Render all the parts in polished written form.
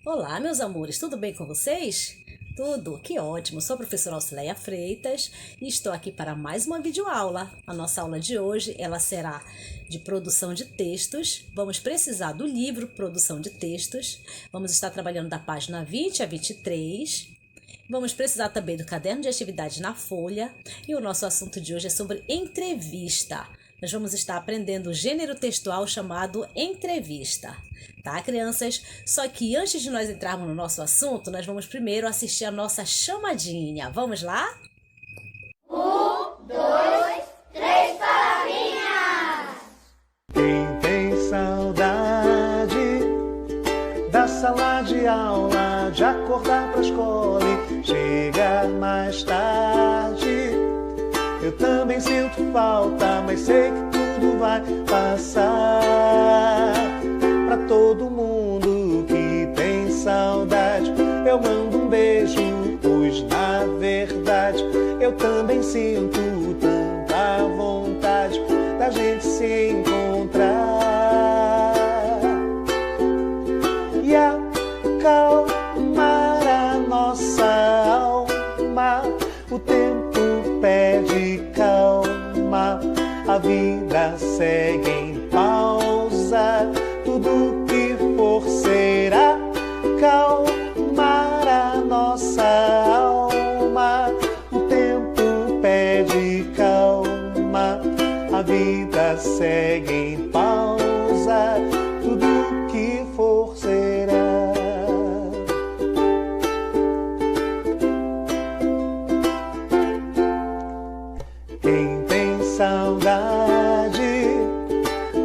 Olá, meus amores, tudo bem com vocês? Tudo, que ótimo! Sou a professora Auxileia Freitas e estou aqui para mais uma videoaula. A nossa aula de hoje, ela será de produção de textos. Vamos precisar do livro Produção de Textos. Vamos estar trabalhando da página 20 a 23. Vamos precisar também do caderno de atividades na folha. E o nosso assunto de hoje é sobre entrevista. Nós vamos estar aprendendo o gênero textual chamado entrevista. Tá, crianças? Só que antes de nós entrarmos no nosso assunto, nós vamos primeiro assistir a nossa chamadinha. Vamos lá? 1, 2, 3, palavrinhas! Quem tem saudade da sala de aula, de acordar pra escola e chegar mais tarde. Eu também sinto falta, mas sei que tudo vai passar. Pra todo mundo que tem saudade, eu mando um beijo, pois na verdade eu também sinto tanta vontade da gente se encontrar e acalmar a nossa alma. O tempo pede calma, a vida segue em pausa. Tudo que for será calmar a nossa alma. O tempo pede calma, a vida segue em pausa. Tudo que for será. Quem tem saudade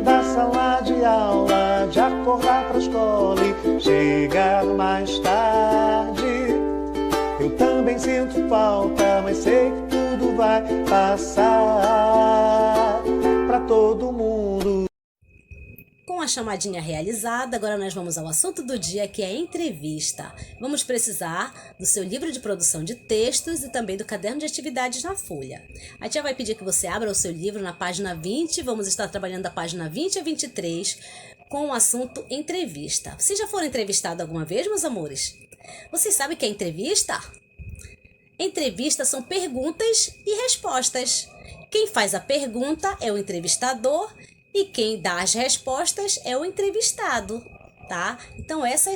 da sala de aula, de acordar pra escola e chegar mais tarde. Eu também sinto falta, mas sei que tudo vai passar. Pra todo mundo. Com a chamadinha realizada, agora nós vamos ao assunto do dia, que é entrevista. Vamos precisar do seu livro de produção de textos e também do caderno de atividades na folha. A tia vai pedir que você abra o seu livro na página 20, vamos estar trabalhando da página 20 a 23 com o assunto entrevista. Vocês já foram entrevistados alguma vez, meus amores? Vocês sabem o que é entrevista? Entrevista são perguntas e respostas. Quem faz a pergunta é o entrevistador e quem dá as respostas é o entrevistado, tá? Então essa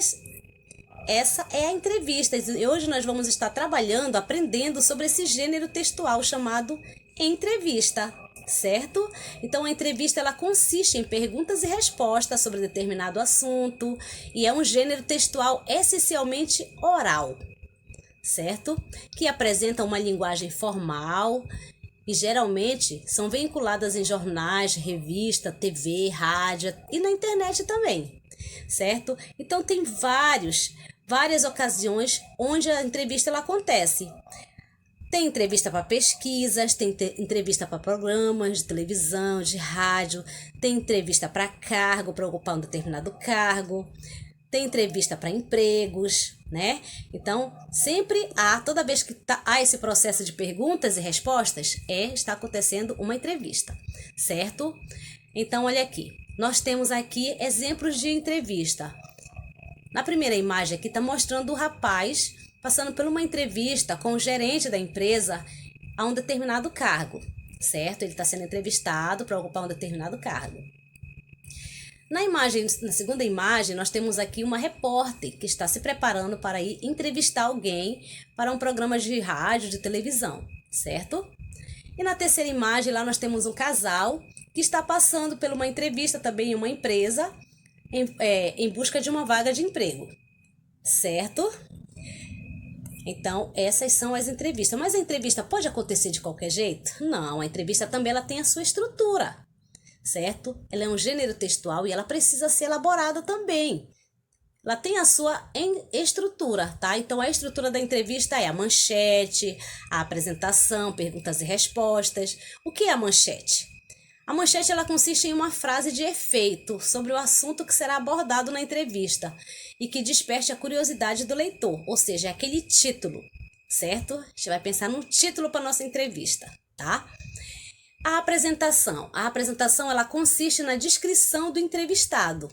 é a entrevista. E hoje nós vamos estar trabalhando, aprendendo sobre esse gênero textual chamado entrevista, certo? Então a entrevista ela consiste em perguntas e respostas sobre determinado assunto e é um gênero textual essencialmente oral, certo? Que apresenta uma linguagem formal e geralmente são veiculadas em jornais, revista, TV, rádio e na internet também, certo? Então tem várias ocasiões onde a entrevista ela acontece. Tem entrevista para pesquisas, tem entrevista para programas de televisão, de rádio, tem entrevista para cargo, para ocupar um determinado cargo, tem entrevista para empregos, né? Então, sempre toda vez que há esse processo de perguntas e respostas, está acontecendo uma entrevista, certo? Então, olha aqui, nós temos aqui exemplos de entrevista. Na primeira imagem aqui está mostrando o rapaz passando por uma entrevista com o gerente da empresa a um determinado cargo, certo? Ele está sendo entrevistado para ocupar um determinado cargo. Na segunda imagem, nós temos aqui uma repórter que está se preparando para ir entrevistar alguém para um programa de rádio, de televisão, certo? E na terceira imagem, lá nós temos um casal que está passando por uma entrevista também em uma empresa em busca de uma vaga de emprego, certo? Então, essas são as entrevistas. Mas a entrevista pode acontecer de qualquer jeito? Não, a entrevista também ela tem a sua estrutura, certo? Ela é um gênero textual e ela precisa ser elaborada também. Ela tem a sua estrutura, tá? Então, a estrutura da entrevista é a manchete, a apresentação, perguntas e respostas. O que é a manchete? A manchete ela consiste em uma frase de efeito sobre o assunto que será abordado na entrevista e que desperte a curiosidade do leitor, ou seja, é aquele título, certo? A gente vai pensar num título para nossa entrevista, tá? A apresentação ela consiste na descrição do entrevistado,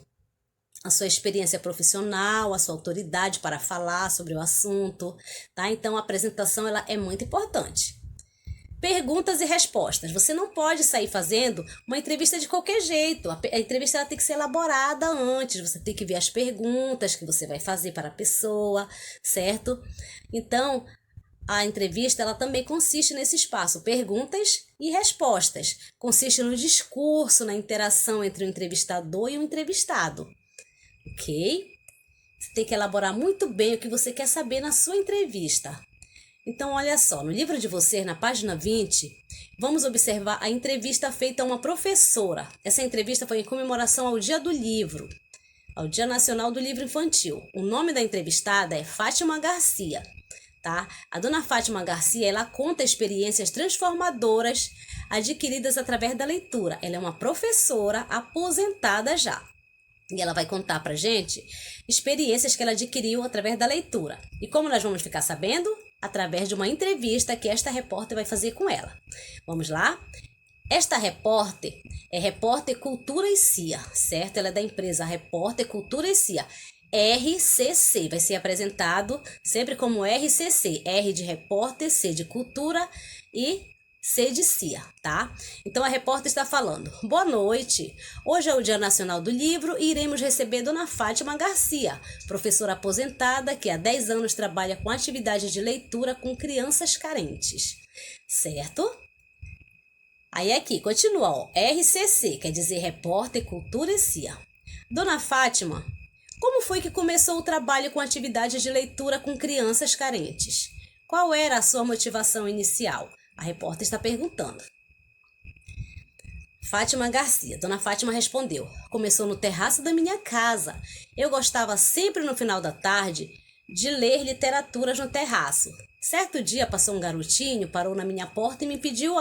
a sua experiência profissional, a sua autoridade para falar sobre o assunto, tá? Então, a apresentação ela é muito importante. Perguntas e respostas. Você não pode sair fazendo uma entrevista de qualquer jeito. A entrevista ela tem que ser elaborada antes. Você tem que ver as perguntas que você vai fazer para a pessoa, certo? Então, a entrevista ela também consiste nesse espaço, perguntas e respostas. Consiste no discurso, na interação entre o entrevistador e o entrevistado. Ok? Você tem que elaborar muito bem o que você quer saber na sua entrevista. Então, olha só, no livro de vocês, na página 20, vamos observar a entrevista feita a uma professora. Essa entrevista foi em comemoração ao Dia do Livro, ao Dia Nacional do Livro Infantil. O nome da entrevistada é Fátima Garcia, tá? A dona Fátima Garcia, ela conta experiências transformadoras adquiridas através da leitura. Ela é uma professora aposentada já. E ela vai contar pra gente experiências que ela adquiriu através da leitura. E como nós vamos ficar sabendo? Através de uma entrevista que esta repórter vai fazer com ela. Vamos lá? Esta repórter é Repórter Cultura e CIA, certo? Ela é da empresa Repórter Cultura e CIA, RCC. Vai ser apresentado sempre como RCC. R de repórter, C de cultura e C de CIA, tá? Então a repórter está falando: boa noite, hoje é o Dia Nacional do Livro e iremos receber Dona Fátima Garcia, professora aposentada que há 10 anos trabalha com atividades de leitura com crianças carentes, certo? Aí aqui, continua, ó, RCC, quer dizer Repórter Cultura e CIA. Dona Fátima, como foi que começou o trabalho com atividades de leitura com crianças carentes? Qual era a sua motivação inicial? A repórter está perguntando. Fátima Garcia. Dona Fátima respondeu: começou no terraço da minha casa. Eu gostava sempre no final da tarde de ler literaturas no terraço. Certo dia passou um garotinho, parou na minha porta e me pediu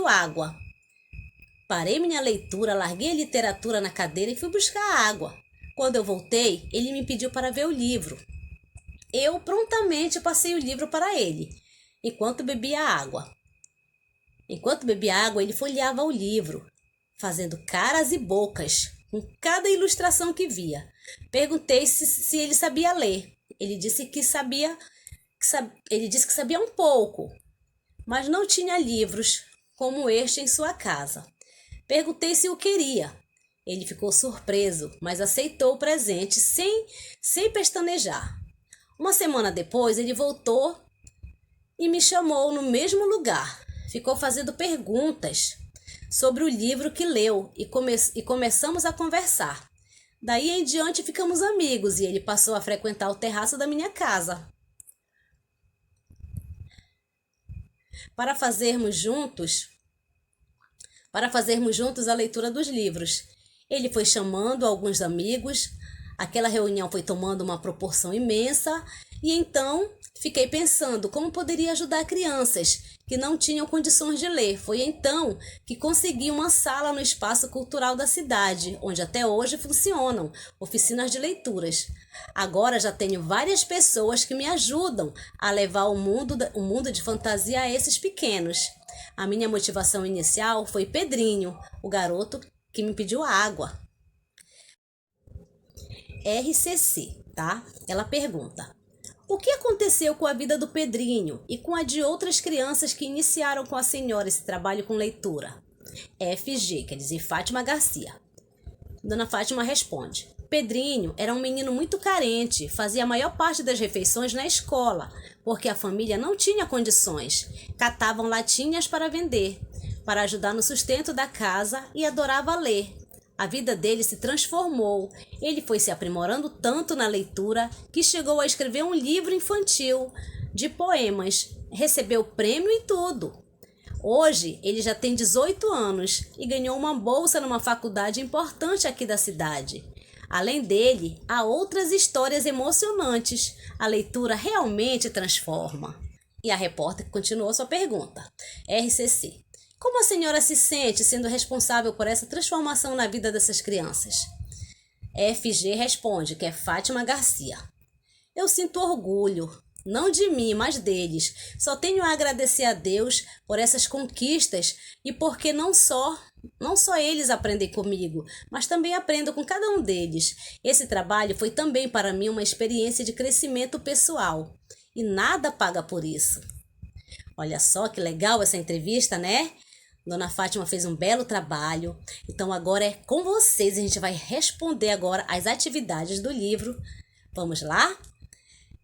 água. Parei minha leitura, larguei a literatura na cadeira e fui buscar água. Quando eu voltei, ele me pediu para ver o livro. Eu prontamente passei o livro para ele. Enquanto bebia água. Ele folheava o livro, fazendo caras e bocas com cada ilustração que via. Perguntei se ele sabia ler. Ele disse que sabia um pouco, mas não tinha livros como este em sua casa. Perguntei se o queria. Ele ficou surpreso, mas aceitou o presente sem pestanejar. Uma semana depois, ele voltou e me chamou no mesmo lugar. Ficou fazendo perguntas sobre o livro que leu e começamos a conversar. Daí em diante ficamos amigos e ele passou a frequentar o terraço da minha casa. Para fazermos juntos a leitura dos livros. Ele foi chamando alguns amigos, aquela reunião foi tomando uma proporção imensa e então fiquei pensando como poderia ajudar crianças que não tinham condições de ler. Foi então que consegui uma sala no espaço cultural da cidade, onde até hoje funcionam oficinas de leituras. Agora já tenho várias pessoas que me ajudam a levar o mundo de fantasia a esses pequenos. A minha motivação inicial foi Pedrinho, o garoto que me pediu água. RCC, tá? Ela pergunta: o que aconteceu com a vida do Pedrinho e com a de outras crianças que iniciaram com a senhora esse trabalho com leitura? FG, quer dizer Fátima Garcia. Dona Fátima responde: Pedrinho era um menino muito carente, fazia a maior parte das refeições na escola, porque a família não tinha condições. Catavam latinhas para vender, para ajudar no sustento da casa e adorava ler. A vida dele se transformou. Ele foi se aprimorando tanto na leitura que chegou a escrever um livro infantil de poemas. Recebeu prêmio e tudo. Hoje, ele já tem 18 anos e ganhou uma bolsa numa faculdade importante aqui da cidade. Além dele, há outras histórias emocionantes. A leitura realmente transforma. E a repórter continuou sua pergunta. RCC. Como a senhora se sente sendo responsável por essa transformação na vida dessas crianças? FG responde, que é Fátima Garcia. Eu sinto orgulho, não de mim, mas deles. Só tenho a agradecer a Deus por essas conquistas e porque não só Não só eles aprendem comigo, mas também aprendo com cada um deles. Esse trabalho foi também para mim uma experiência de crescimento pessoal. E nada paga por isso. Olha só que legal essa entrevista, né? Dona Fátima fez um belo trabalho. Então agora é com vocês. A gente vai responder agora as atividades do livro. Vamos lá?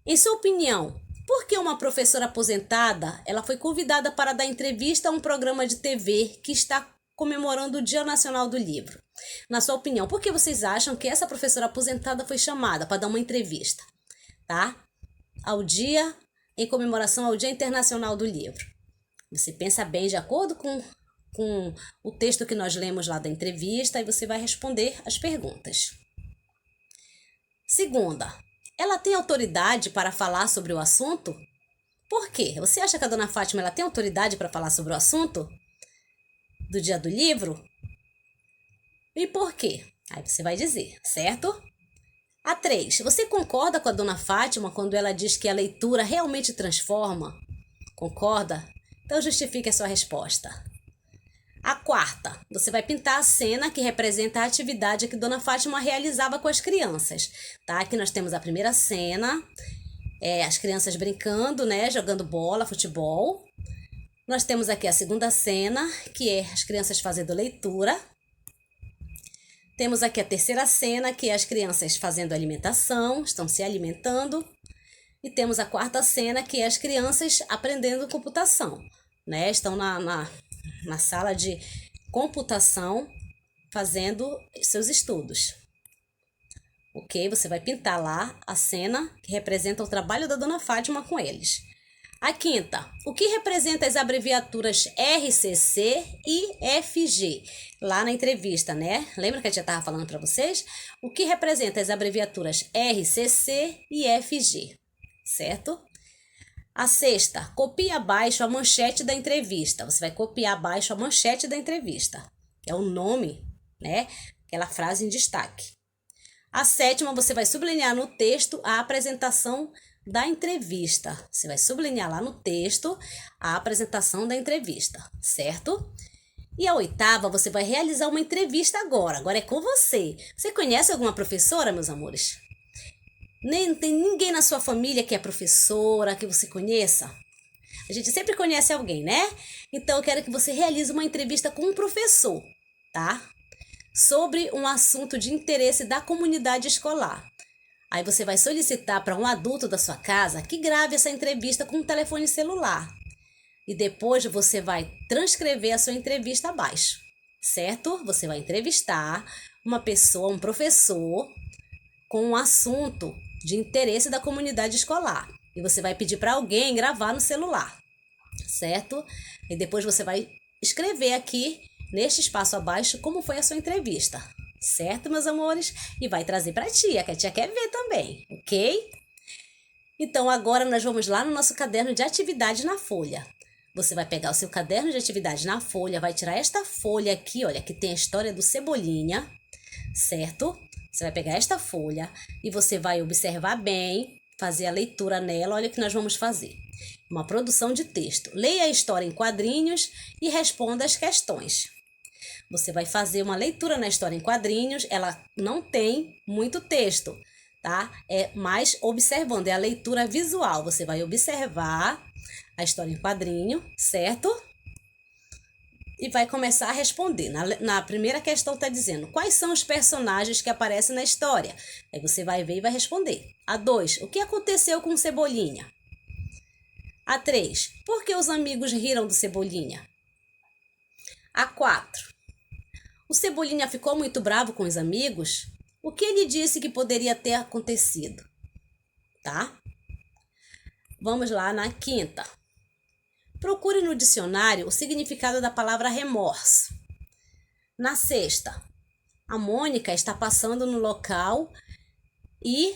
Em sua opinião, por que uma professora aposentada, ela foi convidada para dar entrevista a um programa de TV que está comemorando o Dia Nacional do Livro? Na sua opinião, por que vocês acham que essa professora aposentada foi chamada para dar uma entrevista, tá? Em comemoração ao Dia Internacional do Livro. Você pensa bem de acordo com o texto que nós lemos lá da entrevista e você vai responder as perguntas. Segunda, ela tem autoridade para falar sobre o assunto? Por quê? Você acha que a Dona Fátima ela tem autoridade para falar sobre o assunto do Dia do Livro? E por quê? Aí você vai dizer, certo? A 3. Você concorda com a Dona Fátima quando ela diz que a leitura realmente transforma? Concorda? Então justifique a sua resposta. A 4. Você vai pintar a cena que representa a atividade que Dona Fátima realizava com as crianças. Tá? Aqui nós temos a primeira cena, as crianças brincando, né? Jogando bola, futebol. Nós temos aqui a segunda cena, que é as crianças fazendo leitura. Temos aqui a terceira cena, que é as crianças fazendo alimentação, estão se alimentando. E temos a quarta cena, que é as crianças aprendendo computação, né? Estão na sala de computação fazendo seus estudos. Ok? Você vai pintar lá a cena que representa o trabalho da Dona Fátima com eles. A 5ª, o que representa as abreviaturas RCC e FG? Lá na entrevista, né? Lembra que a tia estava falando para vocês? O que representa as abreviaturas RCC e FG? Certo? A 6ª, copie abaixo a manchete da entrevista. Você vai copiar abaixo a manchete da entrevista. É o nome, né? Aquela frase em destaque. A 7ª, você vai sublinhar no texto a apresentação da entrevista. Você vai sublinhar lá no texto a apresentação da entrevista, certo? E a 8ª, você vai realizar uma entrevista agora. Agora é com você. Você conhece alguma professora, meus amores? Nem tem ninguém na sua família que é professora, que você conheça? A gente sempre conhece alguém, né? Então eu quero que você realize uma entrevista com um professor, tá? Sobre um assunto de interesse da comunidade escolar. Aí você vai solicitar para um adulto da sua casa que grave essa entrevista com um telefone celular. E depois você vai transcrever a sua entrevista abaixo, certo? Você vai entrevistar uma pessoa, um professor, com um assunto de interesse da comunidade escolar. E você vai pedir para alguém gravar no celular, certo? E depois você vai escrever aqui, neste espaço abaixo, como foi a sua entrevista. Certo, meus amores? E vai trazer para a tia, que a tia quer ver também, ok? Então, agora nós vamos lá no nosso caderno de atividade na folha. Você vai pegar o seu caderno de atividade na folha, vai tirar esta folha aqui, olha, que tem a história do Cebolinha, certo? Você vai pegar esta folha e você vai observar bem, fazer a leitura nela, olha o que nós vamos fazer. Uma produção de texto. Leia a história em quadrinhos e responda as questões. Você vai fazer uma leitura na história em quadrinhos, ela não tem muito texto, tá? É mais observando, é a leitura visual. Você vai observar a história em quadrinho, certo? E vai começar a responder. Na primeira questão está dizendo, quais são os personagens que aparecem na história? Aí você vai ver e vai responder. A 2, o que aconteceu com o Cebolinha? A 3, por que os amigos riram do Cebolinha? A 4, o Cebolinha ficou muito bravo com os amigos? O que ele disse que poderia ter acontecido? Tá? Vamos lá na 5ª. Procure no dicionário o significado da palavra remorso. Na 6ª, a Mônica está passando no local e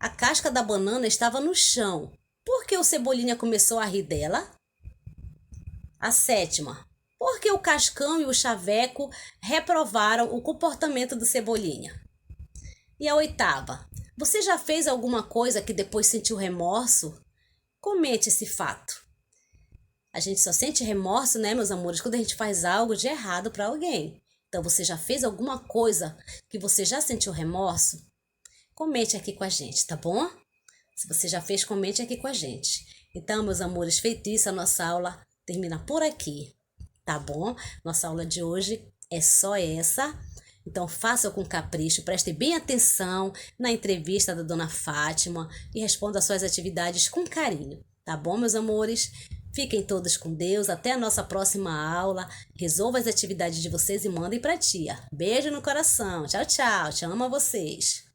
a casca da banana estava no chão. Por que o Cebolinha começou a rir dela? A 7ª, por que o Cascão e o Chaveco reprovaram o comportamento do Cebolinha? E a 8ª, você já fez alguma coisa que depois sentiu remorso? Comente esse fato. A gente só sente remorso, né, meus amores, quando a gente faz algo de errado para alguém. Então, você já fez alguma coisa que você já sentiu remorso? Comente aqui com a gente, tá bom? Se você já fez, comente aqui com a gente. Então, meus amores, feito isso, a nossa aula termina por aqui, tá bom? Nossa aula de hoje é só essa. Então, faça com capricho, preste bem atenção na entrevista da Dona Fátima e responda às suas atividades com carinho, tá bom, meus amores? Fiquem todos com Deus, até a nossa próxima aula. Resolva as atividades de vocês e mandem pra tia. Beijo no coração. Tchau, tchau. Te amo a vocês.